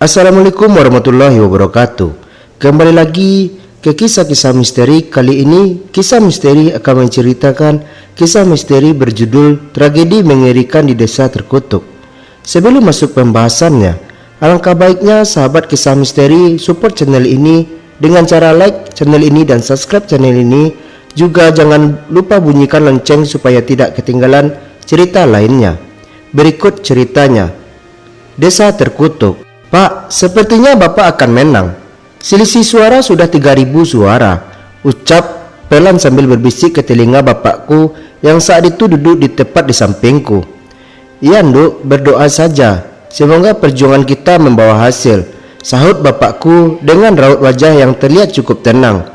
Assalamualaikum warahmatullahi wabarakatuh. Kembali lagi ke kisah-kisah misteri. Kali ini kisah misteri akan menceritakan kisah misteri berjudul Tragedi Mengerikan di Desa Terkutuk. Sebelum masuk pembahasannya, alangkah baiknya sahabat kisah misteri support channel ini dengan cara like channel ini dan subscribe channel ini. Juga jangan lupa bunyikan lonceng supaya tidak ketinggalan cerita lainnya. Berikut ceritanya. Desa Terkutuk. Pak, sepertinya Bapak akan menang. Selisih suara sudah 3.000 suara, ucap Pelan sambil berbisik ke telinga bapakku yang saat itu duduk di tepat di sampingku. Iya, Nduk, berdoa saja. Semoga perjuangan kita membawa hasil, sahut bapakku dengan raut wajah yang terlihat cukup tenang.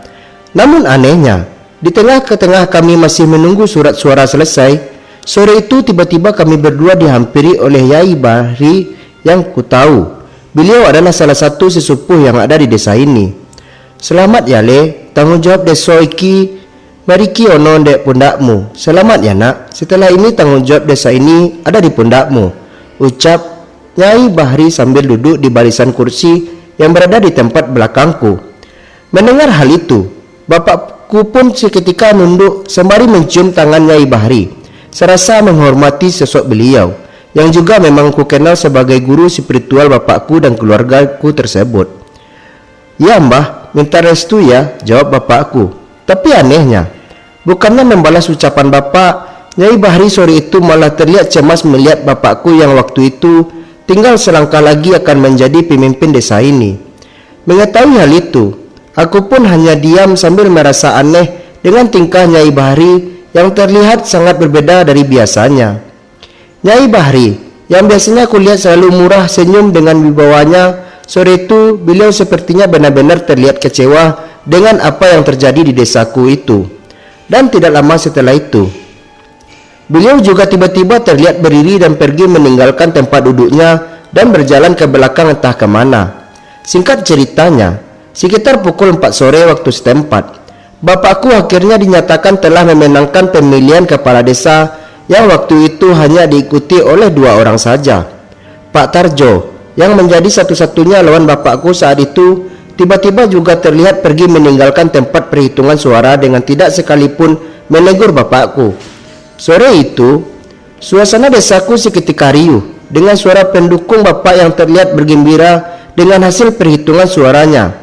Namun anehnya, di tengah-tengah kami masih menunggu surat suara selesai, sore itu tiba-tiba kami berdua dihampiri oleh Yai Bahri yang ku tahu. Beliau adalah salah satu sesepuh yang ada di desa ini. Selamat ya Le, tanggung jawab desa iki mariki ono ndek pundakmu. Selamat ya nak, setelah ini tanggung jawab desa ini ada di pundakmu, ucap Nyai Bahri sambil duduk di barisan kursi yang berada di tempat belakangku. Mendengar hal itu, bapakku pun seketika nunduk sembari mencium tangan Nyai Bahri, serasa menghormati sosok beliau yang juga memang ku kenal sebagai guru spiritual bapakku dan keluargaku tersebut. Ya Mbah, minta restu ya, jawab bapakku. Tapi anehnya, bukannya membalas ucapan bapak, Nyai Bahri sore itu malah terlihat cemas melihat bapakku yang waktu itu tinggal selangkah lagi akan menjadi pemimpin desa ini. Mengetahui hal itu, aku pun hanya diam sambil merasa aneh dengan tingkah Nyai Bahri yang terlihat sangat berbeda dari biasanya. Nyai Bahri, yang biasanya kulihat selalu murah senyum dengan wibawanya, sore itu beliau sepertinya benar-benar terlihat kecewa dengan apa yang terjadi di desaku itu. Dan tidak lama setelah itu, beliau juga tiba-tiba terlihat berdiri dan pergi meninggalkan tempat duduknya dan berjalan ke belakang entah kemana. Singkat ceritanya, sekitar pukul 4 sore waktu setempat, bapakku akhirnya dinyatakan telah memenangkan pemilihan kepala desa yang waktu itu hanya diikuti oleh 2 orang saja. Pak Tarjo, yang menjadi satu-satunya lawan bapakku saat itu, tiba-tiba juga terlihat pergi meninggalkan tempat perhitungan suara dengan tidak sekalipun menegur bapakku. Sore itu, suasana desaku seketika riuh dengan suara pendukung bapak yang terlihat bergembira dengan hasil perhitungan suaranya,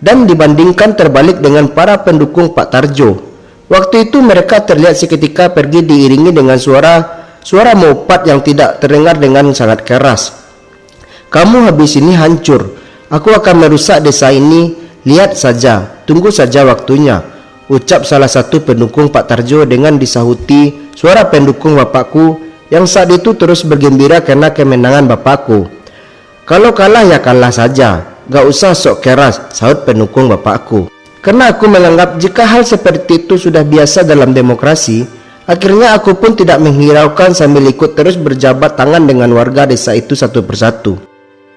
dan dibandingkan terbalik dengan para pendukung Pak Tarjo. Waktu itu mereka terlihat seketika pergi diiringi dengan suara mopat yang tidak terdengar dengan sangat keras. Kamu habis ini hancur. Aku akan merusak desa ini. Lihat saja, tunggu saja waktunya, ucap salah satu pendukung Pak Tarjo dengan disahuti suara pendukung bapakku yang saat itu terus bergembira karena kemenangan bapakku. Kalau kalah ya kalah saja, gak usah sok keras, sahut pendukung bapakku. Karena aku menganggap jika hal seperti itu sudah biasa dalam demokrasi, akhirnya aku pun tidak menghiraukan sambil ikut terus berjabat tangan dengan warga desa itu satu persatu.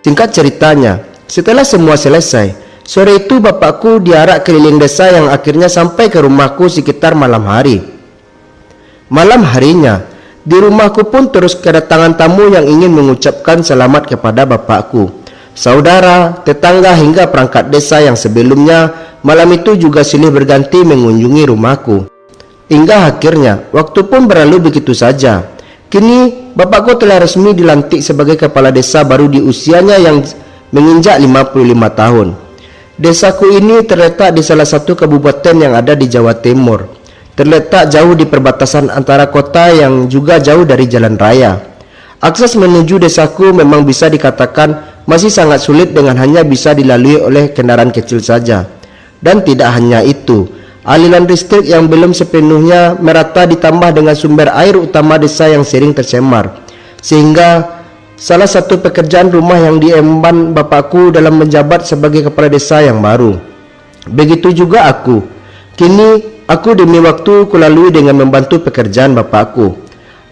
Singkat ceritanya, setelah semua selesai, sore itu bapakku diarak keliling desa yang akhirnya sampai ke rumahku sekitar malam hari. Malam harinya, di rumahku pun terus kedatangan tamu yang ingin mengucapkan selamat kepada bapakku. Saudara, tetangga hingga perangkat desa yang sebelumnya malam itu juga silih berganti mengunjungi rumahku. Hingga akhirnya waktu pun berlalu begitu saja. Kini bapakku telah resmi dilantik sebagai kepala desa baru di usianya yang menginjak 55 tahun. Desaku ini terletak di salah satu kabupaten yang ada di Jawa Timur. Terletak jauh di perbatasan antara kota yang juga jauh dari jalan raya. Akses menuju desaku memang bisa dikatakan masih sangat sulit dengan hanya bisa dilalui oleh kendaraan kecil saja. Dan tidak hanya itu, aliran listrik yang belum sepenuhnya merata ditambah dengan sumber air utama desa yang sering tercemar, sehingga salah satu pekerjaan rumah yang diemban bapakku dalam menjabat sebagai kepala desa yang baru. Begitu juga aku. Kini aku demi waktu kulalui dengan membantu pekerjaan bapakku.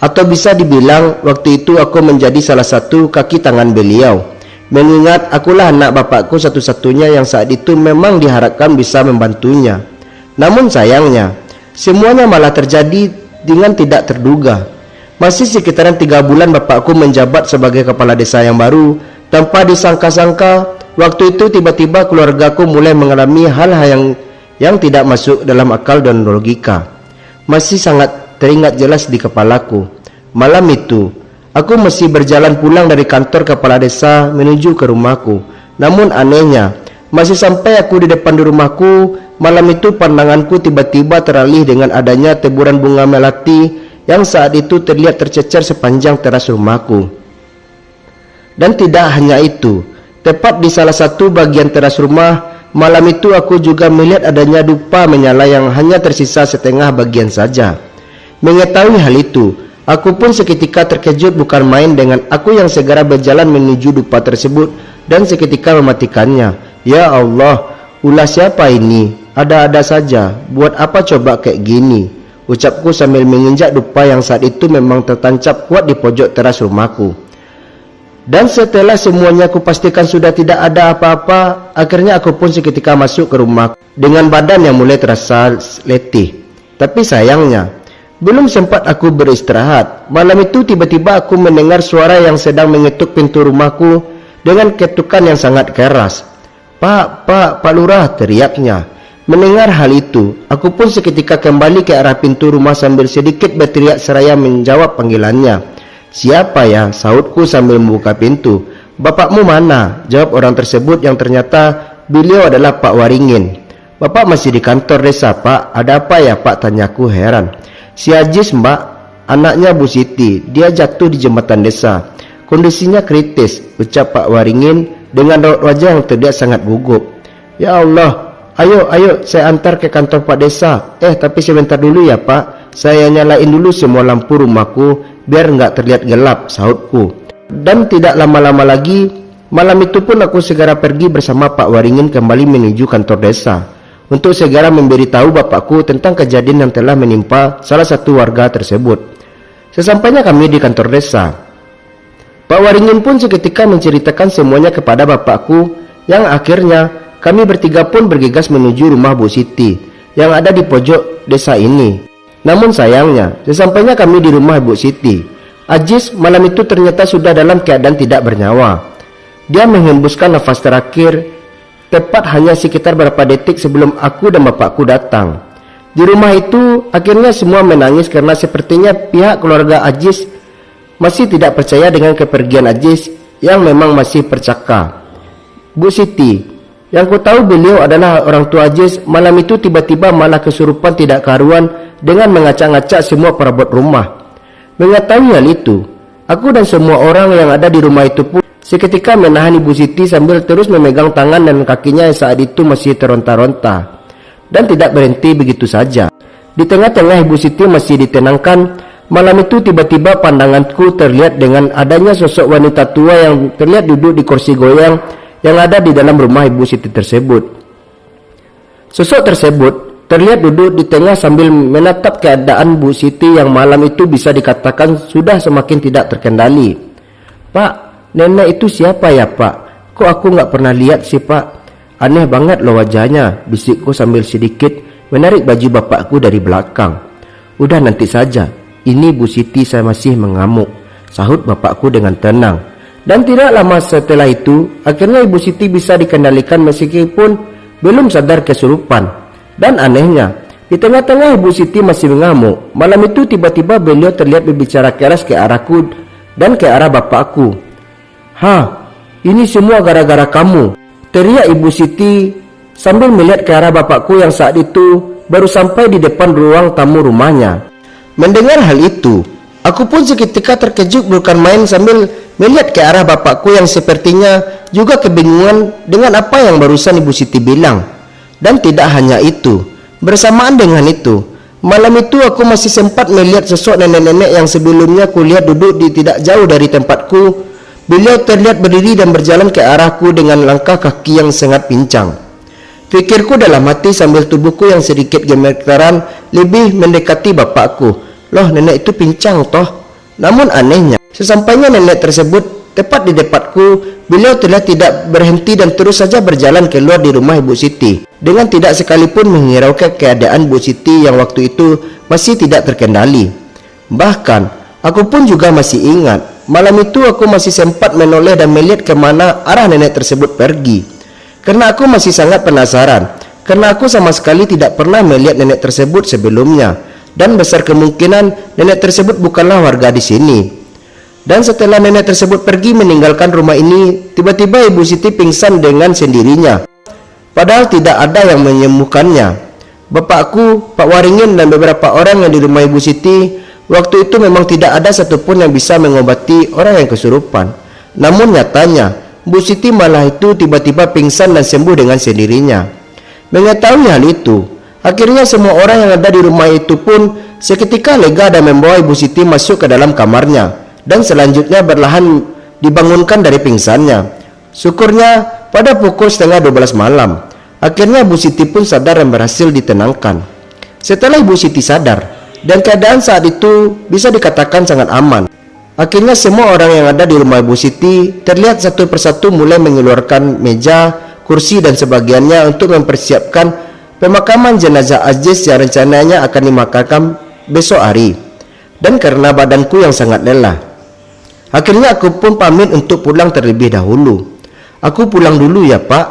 Atau bisa dibilang waktu itu aku menjadi salah satu kaki tangan beliau, mengingat akulah anak bapakku satu-satunya yang saat itu memang diharapkan bisa membantunya. Namun sayangnya, semuanya malah terjadi dengan tidak terduga. Masih sekitaran 3 bulan bapakku menjabat sebagai kepala desa yang baru, Tanpa disangka-sangka, waktu itu tiba-tiba keluargaku mulai mengalami hal-hal yang tidak masuk dalam akal dan logika. Masih sangat teringat jelas di kepalaku. Malam itu, aku masih berjalan pulang dari kantor kepala desa menuju ke rumahku. Namun anehnya, masih sampai aku di depan rumahku, malam itu pandanganku tiba-tiba teralih dengan adanya teburan bunga melati yang saat itu terlihat tercecer sepanjang teras rumahku. Dan tidak hanya itu, tepat di salah satu bagian teras rumah, malam itu aku juga melihat adanya dupa menyala yang hanya tersisa setengah bagian saja. Mengetahui hal itu, aku pun seketika terkejut bukan main dengan aku yang segera berjalan menuju dupa tersebut dan seketika mematikannya. Ya Allah, ulah siapa ini? Ada-ada saja, buat apa coba kayak gini? Ucapku sambil menginjak dupa yang saat itu memang tertancap kuat di pojok teras rumahku. Dan setelah semuanya aku pastikan sudah tidak ada apa-apa, akhirnya aku pun seketika masuk ke rumah dengan badan yang mulai terasa letih. Tapi sayangnya, belum sempat aku beristirahat, malam itu tiba-tiba aku mendengar suara yang sedang mengetuk pintu rumahku dengan ketukan yang sangat keras. Pak Lurah, teriaknya. Mendengar hal itu, aku pun seketika kembali ke arah pintu rumah sambil sedikit berteriak seraya menjawab panggilannya. Siapa ya? Sahutku sambil membuka pintu. Bapakmu mana? Jawab orang tersebut yang ternyata beliau adalah Pak Waringin. Bapak masih di kantor desa, Pak. Ada apa ya, Pak? Tanyaku heran. Si Ajis, Mbak, anaknya Bu Siti. Dia jatuh di jembatan desa. Kondisinya kritis, ucap Pak Waringin dengan raut wajah yang terlihat sangat gugup. Ya Allah, ayo saya antar ke kantor Pak Desa. Tapi sebentar dulu ya Pak, saya nyalain dulu semua lampu rumahku biar nggak terlihat gelap, sahutku. Dan tidak lama-lama lagi, malam itu pun aku segera pergi bersama Pak Waringin kembali menuju kantor desa untuk segera memberitahu bapakku tentang kejadian yang telah menimpa salah satu warga tersebut. Sesampainya kami di kantor desa, Pak Waringin pun seketika menceritakan semuanya kepada bapakku, yang akhirnya kami bertiga pun bergegas menuju rumah Bu Siti yang ada di pojok desa ini. Namun sayangnya, sesampainya kami di rumah Bu Siti, Ajis malam itu ternyata sudah dalam keadaan tidak bernyawa. Dia menghembuskan nafas terakhir tepat hanya sekitar beberapa detik sebelum aku dan bapakku datang. Di rumah itu akhirnya semua menangis karena sepertinya pihak keluarga Ajis masih tidak percaya dengan kepergian Ajis yang memang masih percaka. Bu Siti, yang ku tahu beliau adalah orang tua Ajis, malam itu tiba-tiba malah kesurupan tidak karuan dengan mengacak-ngacak semua perabot rumah. Mengetahui hal itu, aku dan semua orang yang ada di rumah itu pun seketika menahan Ibu Siti sambil terus memegang tangan dan kakinya yang saat itu masih teronta-ronta. Dan tidak berhenti begitu saja. Di tengah-tengah Ibu Siti masih ditenangkan, malam itu tiba-tiba pandanganku terlihat dengan adanya sosok wanita tua yang terlihat duduk di kursi goyang yang ada di dalam rumah Ibu Siti tersebut. Sosok tersebut terlihat duduk di tengah sambil menatap keadaan Bu Siti yang malam itu bisa dikatakan sudah semakin tidak terkendali. Pak, nenek itu siapa ya Pak? Kok aku nggak pernah lihat sih Pak? Aneh banget loh wajahnya, bisikku sambil sedikit menarik baju bapakku dari belakang. Udah nanti saja, ini Bu Siti saya masih mengamuk, sahut bapakku dengan tenang. Dan tidak lama setelah itu, akhirnya Ibu Siti bisa dikendalikan meskipun belum sadar kesurupan. Dan anehnya, di tengah-tengah Ibu Siti masih mengamuk, malam itu tiba-tiba beliau terlihat berbicara keras ke arahku dan ke arah bapakku. "Hah, ini semua gara-gara kamu," teriak Ibu Siti sambil melihat ke arah bapakku yang saat itu baru sampai di depan ruang tamu rumahnya. Mendengar hal itu, aku pun seketika terkejut bukan main sambil melihat ke arah bapakku yang sepertinya juga kebingungan dengan apa yang barusan Ibu Siti bilang. Dan tidak hanya itu, bersamaan dengan itu, malam itu aku masih sempat melihat sosok nenek-nenek yang sebelumnya kulihat duduk di tidak jauh dari tempatku. Beliau terlihat berdiri dan berjalan ke arahku dengan langkah kaki yang sangat pincang. Pikirku dalam hati sambil tubuhku yang sedikit gemetaran lebih mendekati bapakku. Loh, nenek itu pincang toh. Namun anehnya, sesampainya nenek tersebut tepat di depanku, beliau terlihat tidak berhenti dan terus saja berjalan keluar di rumah Ibu Siti dengan tidak sekalipun menghiraukan keadaan Bu Siti yang waktu itu masih tidak terkendali. Bahkan, aku pun juga masih ingat, Malam itu aku masih sempat menoleh dan melihat kemana arah nenek tersebut pergi. Karena aku masih sangat penasaran, karena aku sama sekali tidak pernah melihat nenek tersebut sebelumnya, dan besar kemungkinan nenek tersebut bukanlah warga di sini. Dan setelah nenek tersebut pergi meninggalkan rumah ini, tiba-tiba Ibu Siti pingsan dengan sendirinya. Padahal tidak ada yang menyembuhkannya. Bapakku, Pak Waringin, dan beberapa orang yang di rumah Ibu Siti waktu itu memang tidak ada satupun yang bisa mengobati orang yang kesurupan. Namun nyatanya, Bu Siti malah itu tiba-tiba pingsan dan sembuh dengan sendirinya. Mengetahui hal itu, akhirnya semua orang yang ada di rumah itu pun seketika lega dan membawa Ibu Siti masuk ke dalam kamarnya, dan selanjutnya berlahan dibangunkan dari pingsannya. Syukurnya pada pukul setengah 12 malam, akhirnya Bu Siti pun sadar dan berhasil ditenangkan. Setelah Ibu Siti sadar, dan keadaan saat itu bisa dikatakan sangat aman, akhirnya semua orang yang ada di rumah Ibu Siti terlihat satu persatu mulai mengeluarkan meja, kursi dan sebagiannya untuk mempersiapkan pemakaman jenazah Aziz yang rencananya akan dimakamkan besok hari. Dan karena badanku yang sangat lelah, akhirnya aku pun pamit untuk pulang terlebih dahulu. Aku pulang dulu ya Pak,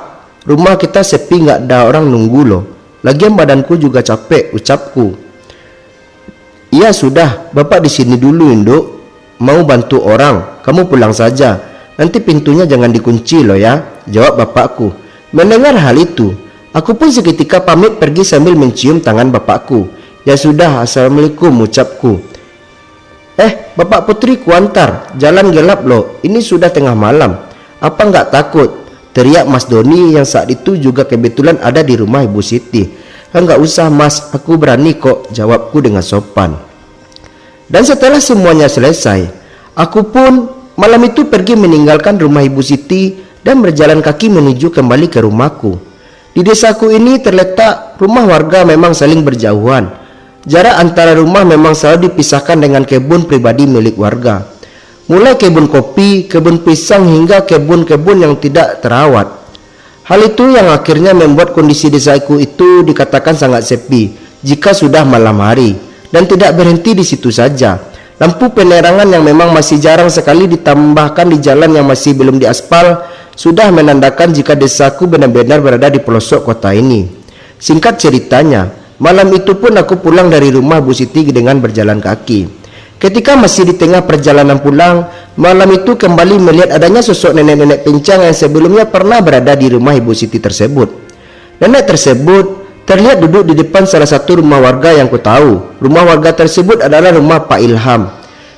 rumah kita sepi, nggak ada orang nunggu loh. Lagian badanku juga capek, ucapku. Iya sudah, Bapak di sini dulu Induk. Mau bantu orang, kamu pulang saja. Nanti pintunya jangan dikunci loh ya, jawab bapakku. Mendengar hal itu, aku pun seketika pamit pergi sambil mencium tangan bapakku. Ya sudah, assalamualaikum, ucapku. Bapak Putri kuantar, jalan gelap loh, ini sudah tengah malam. Apa nggak takut? Teriak Mas Doni yang saat itu juga kebetulan ada di rumah Ibu Siti. Enggak usah Mas, aku berani kok, jawabku dengan sopan. Dan setelah semuanya selesai, aku pun malam itu pergi meninggalkan rumah Ibu Siti dan berjalan kaki menuju kembali ke rumahku. Di desaku ini terletak rumah warga memang saling berjauhan. Jarak antara rumah memang selalu dipisahkan dengan kebun pribadi milik warga. Mulai kebun kopi, kebun pisang hingga kebun-kebun yang tidak terawat. Hal itu yang akhirnya membuat kondisi desaku itu dikatakan sangat sepi jika sudah malam hari, dan tidak berhenti di situ saja. Lampu penerangan yang memang masih jarang sekali ditambahkan di jalan yang masih belum diaspal sudah menandakan jika desaku benar-benar berada di pelosok kota ini. Singkat ceritanya, malam itu pun aku pulang dari rumah Bu Siti dengan berjalan kaki. Ketika masih di tengah perjalanan pulang, malam itu kembali melihat adanya sosok nenek-nenek pincang yang sebelumnya pernah berada di rumah Ibu Siti tersebut. Nenek tersebut terlihat duduk di depan salah satu rumah warga yang ku tahu. Rumah warga tersebut adalah rumah Pak Ilham.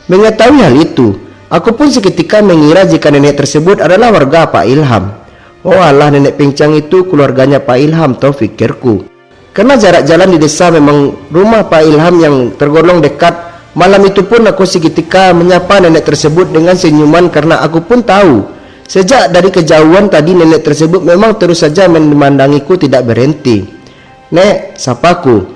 Mengetahui hal itu, aku pun seketika mengira jika nenek tersebut adalah warga Pak Ilham. Oh alah, nenek pincang itu keluarganya Pak Ilham, tau pikirku. Karena jarak jalan di desa memang rumah Pak Ilham yang tergolong dekat. Malam itu pun aku seketika menyapa nenek tersebut dengan senyuman karena aku pun tahu sejak dari kejauhan tadi nenek tersebut memang terus saja memandangiku tidak berhenti. Nek, sapaku.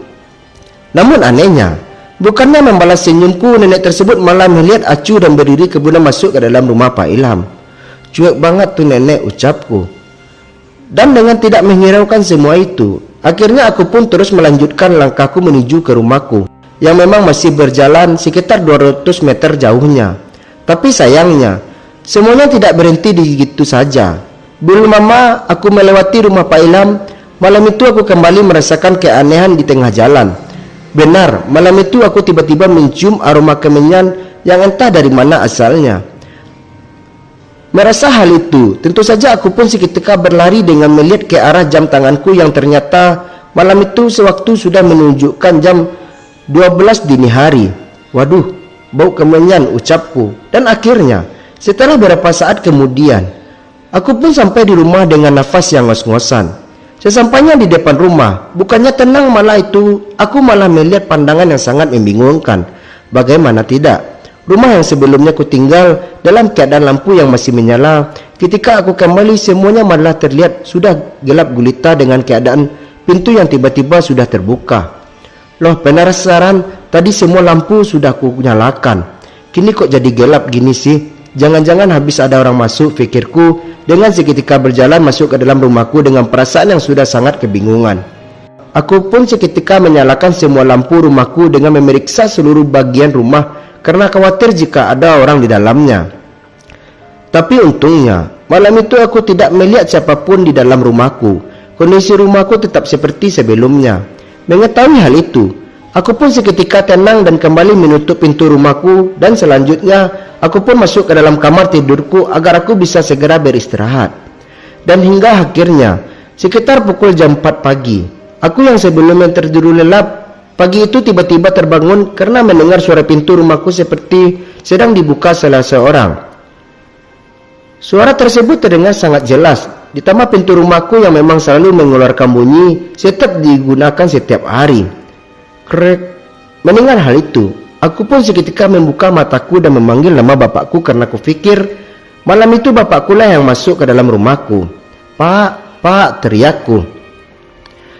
Namun anehnya, bukannya membalas senyumku, nenek tersebut malah melihat acuh dan berdiri kemudian masuk ke dalam rumah Pak Ilham. Cuek banget tuh nenek, ucapku. Dan dengan tidak menghiraukan semua itu, akhirnya aku pun terus melanjutkan langkahku menuju ke rumahku yang memang masih berjalan sekitar 200 meter jauhnya. Tapi sayangnya, semuanya tidak berhenti di situ saja. Belum lama aku melewati rumah Pak Ilham, malam itu aku kembali merasakan keanehan di tengah jalan. Benar, malam itu aku tiba-tiba mencium aroma kemenyan yang entah dari mana asalnya. Merasa hal itu, tentu saja aku pun seketika berlari dengan melihat ke arah jam tanganku yang ternyata malam itu sewaktu sudah menunjukkan jam 12 dini hari. Waduh, bau kemenyan, ucapku. Dan akhirnya, setelah beberapa saat kemudian, aku pun sampai di rumah dengan nafas yang ngos-ngosan. Sesampainya di depan rumah, bukannya tenang malah itu, aku malah melihat pandangan yang sangat membingungkan. Bagaimana tidak? Rumah yang sebelumnya ku tinggal dalam keadaan lampu yang masih menyala. Ketika aku kembali, semuanya malah terlihat sudah gelap gulita dengan keadaan pintu yang tiba-tiba sudah terbuka. Loh, penasaran, tadi semua lampu sudah ku nyalakan. Kini kok jadi gelap gini sih? Jangan-jangan habis ada orang masuk, pikirku dengan seketika berjalan masuk ke dalam rumahku dengan perasaan yang sudah sangat kebingungan. Aku pun seketika menyalakan semua lampu rumahku dengan memeriksa seluruh bagian rumah. karena khawatir jika ada orang di dalamnya. Tapi untungnya, malam itu aku tidak melihat siapapun di dalam rumahku. Kondisi rumahku tetap seperti sebelumnya. Mengetahui hal itu, aku pun seketika tenang dan kembali menutup pintu rumahku, dan selanjutnya aku pun masuk ke dalam kamar tidurku agar aku bisa segera beristirahat. Dan hingga akhirnya, sekitar pukul jam 4 pagi, aku yang sebelumnya tertidur lelap, pagi itu tiba-tiba terbangun karena mendengar suara pintu rumahku seperti sedang dibuka salah seorang. Suara tersebut terdengar sangat jelas, ditambah pintu rumahku yang memang selalu mengeluarkan bunyi setiap digunakan setiap hari. Krek. Mendengar hal itu, aku pun seketika membuka mataku dan memanggil nama bapakku karena kupikir malam itu bapakku lah yang masuk ke dalam rumahku. "Pak, Pak," teriakku.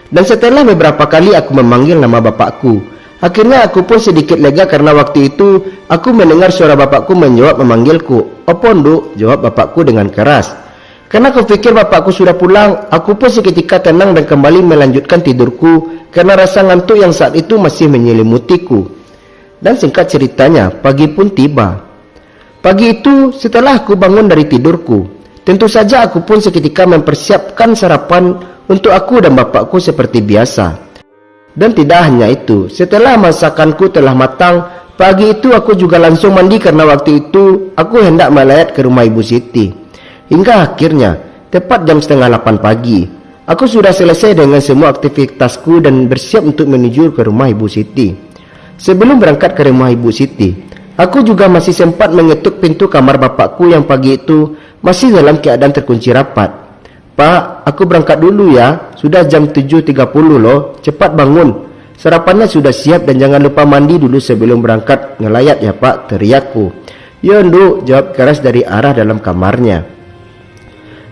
Dan setelah beberapa kali aku memanggil nama bapakku, akhirnya aku pun sedikit lega karena waktu itu aku mendengar suara bapakku menjawab memanggilku. "Opo, Nduk?" jawab bapakku dengan keras. Karena aku pikir bapakku sudah pulang, aku pun seketika tenang dan kembali melanjutkan tidurku karena rasa ngantuk yang saat itu masih menyelimutiku. Dan singkat ceritanya, pagi pun tiba. Pagi itu setelah aku bangun dari tidurku, tentu saja aku pun seketika mempersiapkan sarapan untuk aku dan bapakku seperti biasa. Dan tidak hanya itu, setelah masakanku telah matang, pagi itu aku juga langsung mandi karena waktu itu aku hendak melayat ke rumah Ibu Siti. Hingga akhirnya, tepat jam setengah 8 pagi, aku sudah selesai dengan semua aktivitasku dan bersiap untuk menuju ke rumah Ibu Siti. Sebelum berangkat ke rumah Ibu Siti, aku juga masih sempat mengetuk pintu kamar bapakku yang pagi itu masih dalam keadaan terkunci rapat. "Pak, aku berangkat dulu ya, sudah jam 7.30 loh, cepat bangun. Sarapannya sudah siap dan jangan lupa mandi dulu sebelum berangkat ngelayat ya Pak," teriakku. "Ya Nduk," jawab keras dari arah dalam kamarnya.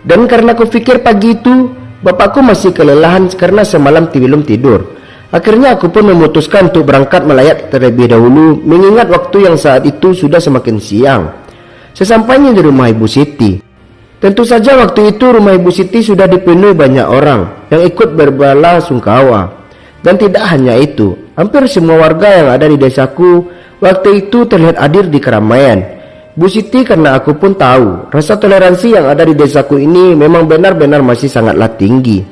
Dan karena aku pikir pagi itu bapakku masih kelelahan karena semalam belum tidur, akhirnya aku pun memutuskan untuk berangkat melayat terlebih dahulu, mengingat waktu yang saat itu sudah semakin siang. Sesampainya di rumah Ibu Siti, tentu saja waktu itu rumah Ibu Siti sudah dipenuhi banyak orang yang ikut berbela sungkawa. Dan tidak hanya itu, hampir semua warga yang ada di desaku waktu itu terlihat hadir di keramaian. Bu Siti, karena aku pun tahu rasa toleransi yang ada di desaku ini memang benar-benar masih sangatlah tinggi.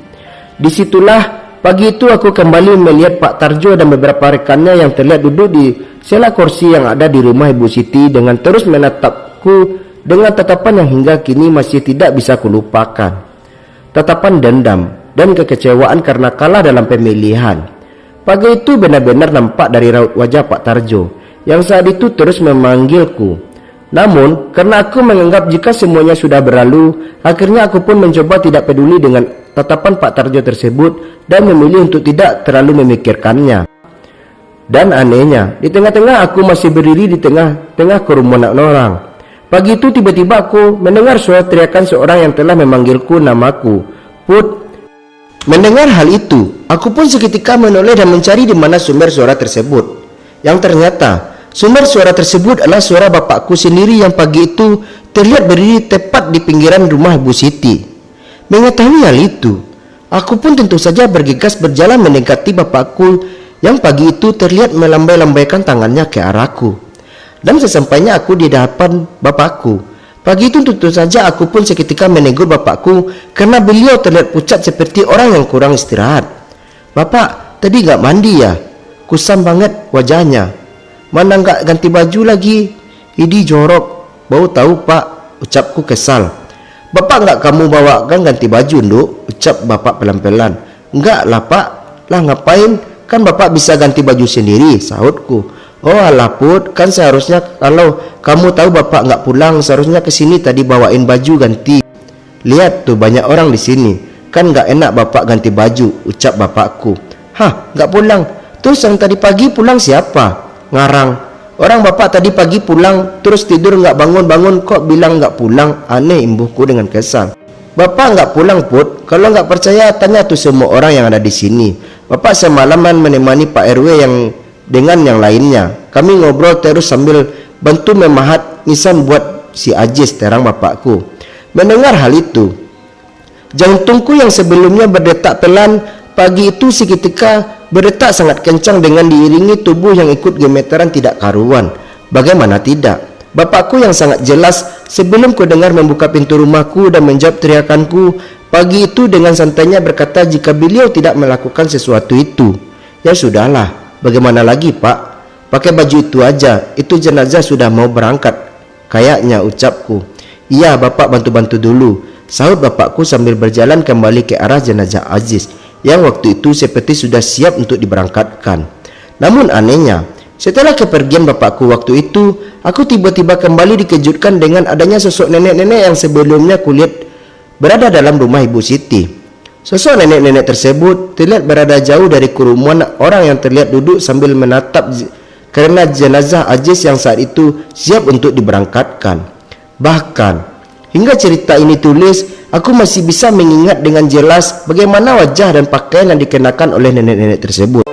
Disitulah pagi itu aku kembali melihat Pak Tarjo dan beberapa rekannya yang terlihat duduk di sela kursi yang ada di rumah Ibu Siti dengan terus menatapku dengan tatapan yang hingga kini masih tidak bisa kulupakan. Tatapan dendam dan kekecewaan karena kalah dalam pemilihan. Pagi itu benar-benar nampak dari raut wajah Pak Tarjo yang saat itu terus memanggilku. Namun, karena aku menganggap jika semuanya sudah berlalu, akhirnya aku pun mencoba tidak peduli dengan tatapan Pak Tarjo tersebut dan memilih untuk tidak terlalu memikirkannya. Dan anehnya, di tengah-tengah aku masih berdiri di tengah-tengah kerumunan orang. Pagi itu tiba-tiba aku mendengar suara teriakan seorang yang telah memanggilku namaku, "Put." Mendengar hal itu, aku pun seketika menoleh dan mencari di mana sumber suara tersebut. Yang ternyata sumber suara tersebut adalah suara bapakku sendiri yang pagi itu terlihat berdiri tepat di pinggiran rumah Bu Siti. Mengetahui hal itu, aku pun tentu saja bergegas berjalan mendekati bapakku yang pagi itu terlihat melambai-lambaikan tangannya ke arahku. Dan sesampainya aku di hadapan bapakku, pagi itu tentu saja aku pun seketika menegur bapakku karena beliau terlihat pucat seperti orang yang kurang istirahat. "Bapak, tadi gak mandi ya? Kusam banget wajahnya. Mana nggak ganti baju lagi? Ini jorok, bau tahu Pak," ucapku kesal. "Bapak nggak kamu bawakan ganti baju, Nduk?" ucap bapak pelan-pelan. "Enggak lah Pak, lah ngapain? Kan bapak bisa ganti baju sendiri," sahutku. "Oh alah Put, kan seharusnya kalau kamu tahu bapak nggak pulang, seharusnya kesini tadi bawain baju ganti. Lihat tuh banyak orang di sini, kan nggak enak bapak ganti baju," ucap bapakku. "Hah, nggak pulang? Terus yang tadi pagi pulang siapa? Ngarang. Orang bapak tadi pagi pulang, terus tidur nggak bangun-bangun kok bilang nggak pulang," aneh imbuhku dengan kesal. "Bapak nggak pulang Put, kalau nggak percaya tanya tuh semua orang yang ada di sini. Bapak semalaman menemani Pak RW yang dengan yang lainnya. Kami ngobrol terus sambil bantu memahat nisan buat si Ajis," terang bapakku. Mendengar hal itu, jantungku yang sebelumnya berdetak pelan pagi itu seketika berdetak sangat kencang dengan diiringi tubuh yang ikut gemeteran tidak karuan. Bagaimana tidak? Bapakku yang sangat jelas sebelum ku dengar membuka pintu rumahku dan menjawab teriakanku pagi itu dengan santainya berkata jika beliau tidak melakukan sesuatu itu. Ya sudahlah, bagaimana lagi pak? Pakai baju itu aja, itu jenazah sudah mau berangkat. Kayaknya ucapku. Iya bapak bantu-bantu dulu, sahut bapakku sambil berjalan kembali ke arah jenazah Aziz yang waktu itu seperti sudah siap untuk diberangkatkan. Namun anehnya, setelah kepergian bapakku waktu itu, aku tiba-tiba kembali dikejutkan dengan adanya sosok nenek-nenek yang sebelumnya kulihat berada dalam rumah Ibu Siti. Sosok nenek-nenek tersebut terlihat berada jauh dari kerumunan orang yang terlihat duduk sambil menatap karena jenazah Aziz yang saat itu siap untuk diberangkatkan. Bahkan, hingga cerita ini tulis, aku masih bisa mengingat dengan jelas bagaimana wajah dan pakaian yang dikenakan oleh nenek-nenek tersebut.